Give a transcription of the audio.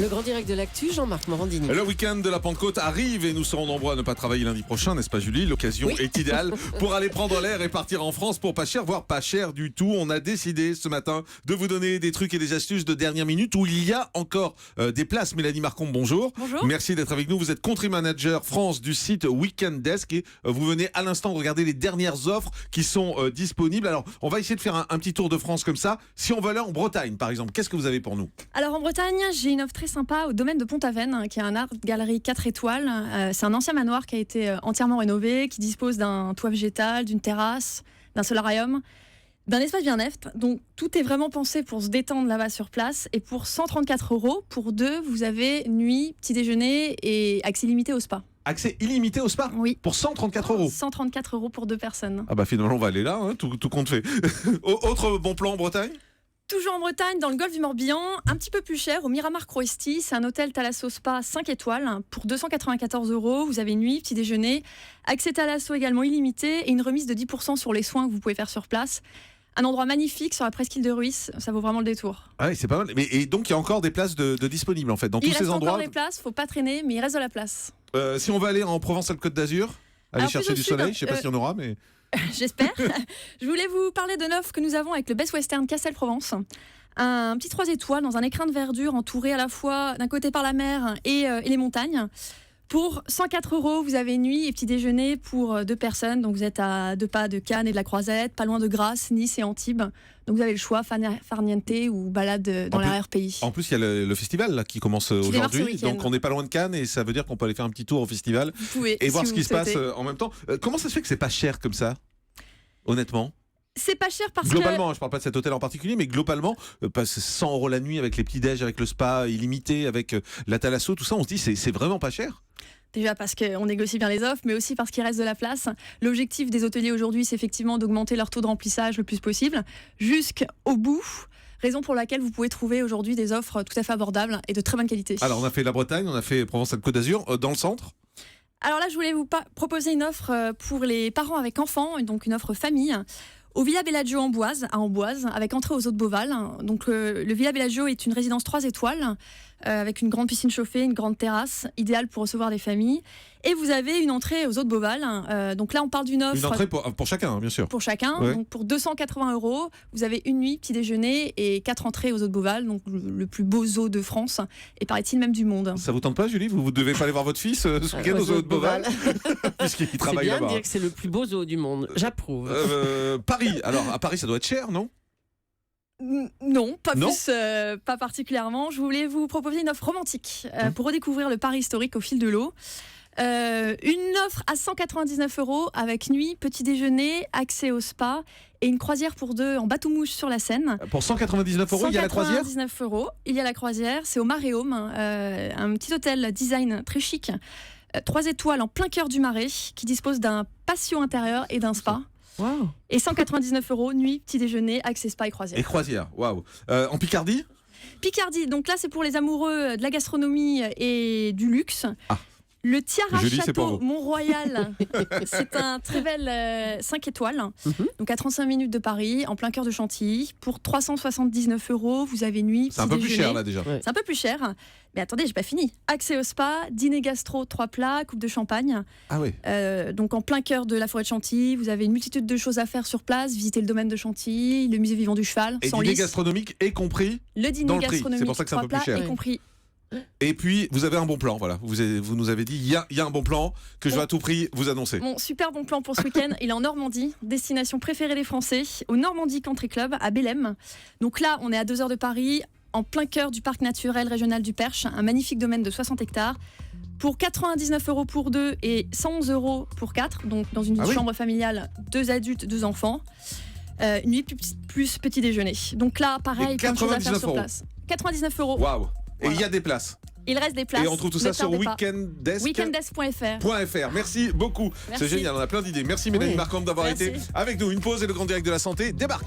Le grand direct de l'actu, Jean-Marc Morandini. Le week-end de la Pentecôte arrive et nous serons nombreux à ne pas travailler lundi prochain, n'est-ce pas Julie? L'occasion est idéale pour aller prendre l'air et partir en France pour pas cher, voire pas cher du tout. On a décidé ce matin de vous donner des trucs et des astuces de dernière minute où il y a encore des places. Mélanie Marcombe, bonjour. Bonjour. Merci d'être avec nous. Vous êtes country manager France du site Weekend Desk et vous venez à l'instant de regarder les dernières offres qui sont disponibles. Alors, on va essayer de faire un petit tour de France comme ça. Si on va aller en Bretagne, par exemple, qu'est-ce que vous avez pour nous? Alors en Bretagne, j'ai une offre très sympa au domaine de Pont-Aven, qui est un art galerie 4 étoiles. C'est un ancien manoir qui a été entièrement rénové, qui dispose d'un toit végétal, d'une terrasse, d'un solarium, d'un espace bien-être. Donc tout est vraiment pensé pour se détendre là-bas sur place. Et pour 134 €, pour deux, vous avez nuit, petit déjeuner et accès limité au spa. Accès illimité au spa? Oui. Pour 134 €. 134 € pour deux personnes. Ah bah finalement on va aller là, hein, tout compte fait. Autre bon plan en Bretagne? Toujours en Bretagne, dans le golfe du Morbihan, un petit peu plus cher, au Miramar Croesti. C'est un hôtel Thalasso Spa 5 étoiles. Pour 294 €, vous avez nuit, petit déjeuner, accès Thalasso également illimité et une remise de 10% sur les soins que vous pouvez faire sur place. Un endroit magnifique sur la presqu'île de Ruisse, ça vaut vraiment le détour. Ah oui, c'est pas mal. Et donc il y a encore des places de disponibles en fait dans tous ces endroits. Il reste encore des places, faut pas traîner, mais il reste de la place. Si on va aller en Provence-Alpes-Côte d'Azur, aller Alors, chercher plus au du sud, soleil, je sais pas s'il y en aura, mais... J'espère. Je voulais vous parler de l'offre que nous avons avec le Best Western Castel-Provence. Un petit 3 étoiles dans un écrin de verdure entouré à la fois d'un côté par la mer et les montagnes. Pour 104 €, vous avez nuit et petit déjeuner pour deux personnes. Donc vous êtes à 2 pas de Cannes et de la Croisette, pas loin de Grasse, Nice et Antibes. Donc vous avez le choix, farniente ou balade dans l'arrière-pays. En plus, il y a le festival là, qui commence aujourd'hui. Donc on n'est pas loin de Cannes et ça veut dire qu'on peut aller faire un petit tour au festival Vous pouvez, et si voir ce vous qui se passe souhaitez. en même temps. Comment ça se fait que c'est pas cher comme ça? Honnêtement, C'est pas cher parce globalement, je parle pas de cet hôtel en particulier, mais globalement, passer 100 € la nuit avec les petits déj, avec le spa illimité, avec la Thalasso, tout ça, on se dit c'est vraiment pas cher. Déjà parce qu'on négocie bien les offres, mais aussi parce qu'il reste de la place. L'objectif des hôteliers aujourd'hui, c'est effectivement d'augmenter leur taux de remplissage le plus possible, jusqu'au bout. Raison pour laquelle vous pouvez trouver aujourd'hui des offres tout à fait abordables et de très bonne qualité. Alors on a fait la Bretagne, on a fait Provence-Alpes-Côte d'Azur, dans le centre. Alors là, je voulais vous proposer une offre pour les parents avec enfants, donc une offre famille. Au Villa Bellagio à Amboise, avec entrée aux eaux de Beauval. Donc le Villa Bellagio est une résidence 3 étoiles, avec une grande piscine chauffée, une grande terrasse, idéale pour recevoir des familles. Et vous avez une entrée aux eaux de Beauval. Donc là, on parle d'une offre... Une entrée pour chacun, bien sûr. Pour chacun. Ouais. Donc pour 280 €, vous avez une nuit, petit déjeuner et 4 entrées aux eaux de Beauval, donc le plus beau zoo de France, et paraît-il même du monde. Ça vous tente pas, Julie? Vous devez pas aller voir votre fils ce week-end aux eaux de Beauval, puisqu'il C'est travaille bien de là-bas. dire que c'est le plus beau zoo du monde. J'approuve. Paris, alors à Paris ça doit être cher, non? Non, Non pas particulièrement. Je voulais vous proposer une offre romantique pour redécouvrir le Paris historique au fil de l'eau. Une offre à 199 € avec nuit, petit déjeuner, accès au spa et une croisière pour deux en bateau-mouche sur la Seine. Pour 199 €, il y a la croisière? 199 €, il y a la croisière. C'est au Maréum, un petit hôtel design très chic, 3 étoiles en plein cœur du Marais, qui dispose d'un patio intérieur et d'un spa. Wow. Et 199 €, nuit, petit déjeuner, accès spa et croisière. Et croisière, waouh. En Picardie? Picardie, donc là c'est pour les amoureux de la gastronomie et du luxe. Ah. Le Tiara Julie, c'est pour Château vous. Mont-Royal, c'est un très bel 5 étoiles, donc à 35 minutes de Paris, en plein cœur de Chantilly. Pour 379 €, vous avez nuit, C'est un petit peu plus déjeuner. cher là déjà. Ouais. C'est un peu plus cher, mais attendez, j'ai pas fini. Accès au spa, dîner gastro, 3 plats, coupe de champagne. Ah oui. Donc en plein cœur de la forêt de Chantilly, vous avez une multitude de choses à faire sur place. Visiter le domaine de Chantilly, le musée vivant du cheval, Et sans dîner lisse. gastronomique est compris. Le dîner dans le prix. gastronomique, C'est pour ça que c'est un 3 peu plus plats, cher. y compris. Et puis vous avez un bon plan, voilà. Vous nous avez dit il y a un bon plan que je vais à tout prix vous annoncer. Mon super bon plan pour ce week-end, il est en Normandie, destination préférée des Français, au Normandie Country Club à Bellem. Donc là, on est à 2 heures de Paris, en plein cœur du parc naturel régional du Perche, un magnifique domaine de 60 hectares. Pour 99 € pour deux et 111 € pour 4, donc dans une chambre familiale, 2 adultes, 2 enfants. Une nuit plus petit déjeuner. Donc là, pareil, Et plein de choses à faire 99 sur €. place. 99 €. Waouh. Et Voilà. il y a des places. Il reste des places. Et on trouve tout ça ne sur tardez pas. weekenddesk.fr. Weekenddesk.fr. Merci beaucoup. Merci. C'est génial, on a plein d'idées. Merci Mélanie Oui. Marcombe d'avoir Merci. été avec nous. Une pause et le grand direct de la santé débarque.